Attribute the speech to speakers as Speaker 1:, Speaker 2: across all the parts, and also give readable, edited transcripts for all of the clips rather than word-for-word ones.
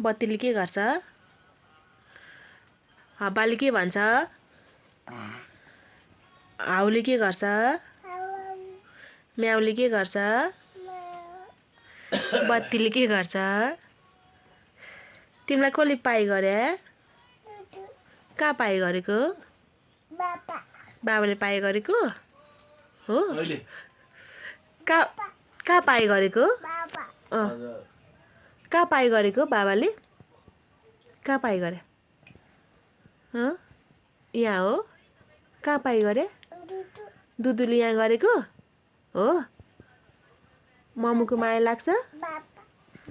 Speaker 1: बत्तीले के गर्छ? हावाले के भन्छ? हाउले के गर्छ? म्याउले के गर्छ? बत्तीले के गर्छ? तिमीलाई कसले पाइ गरे? कहाँ पाइ गरेको? बाबाले पाइ गरेको हो? कहाँ पाइ गरेको? कहाँ पाइ गरेको बाबाले? कहाँ पाइ गरे? यहाँ हो? कहाँ पाइ गरे? दुदुले यहाँ गरेको हो? मम्मुको माया लाग्छ?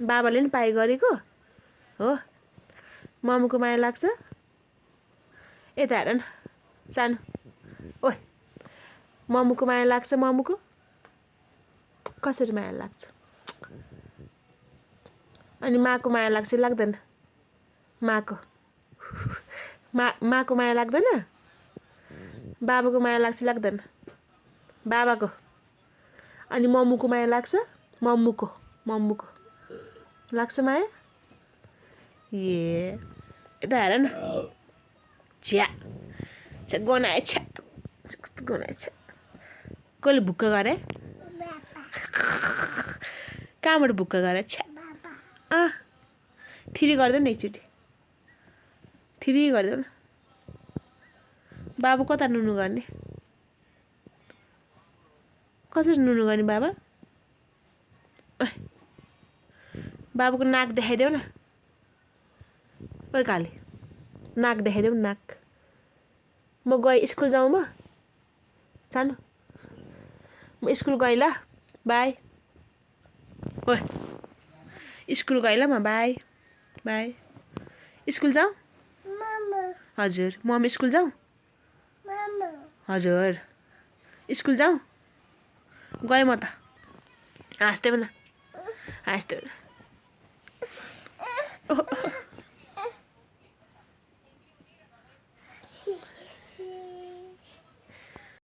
Speaker 1: बाबाले नि पाइ गरेको हो? मम्मुको माया लाग्छ? यता हेर न सानो ओइ मम्मुको माया लाग्छ? मम्मुको कसरी माया लाग्छ? अनि माको माया लाग्छ लाग्दैन? माको माया लाग्दैन? बाबाको माया लाग्छ लाग्दैन? बाबाको अनि मम्मुको माया लाग्छ? मम्मुको लाग्छ माया? यता हेर न छ्या गनाए छ्या कस्तो गनाए छ्या कसले भुक्क गरे? कहाँबाट भुक्क गरे? छ्या थिरी गरिदेऊ न एकचोटि थिरी गरिदेऊ न बाबु कता नुनु गर्ने? कसरी नुनु गर्ने बाबा? बाबुको नाक देखाइदेऊ न ओइ काले नाक देखाइदेऊ नाक म गएँ स्कुल जाउँ म सानो म स्कुल गएँ ल बाई ओइ स्कुल गएँ ल म बाई बाई स्कुल जाउँ हजुर मम्मी स्कुल जाउँ हजुर स्कुल जाउँ गएँ म त हाँस्देऊ न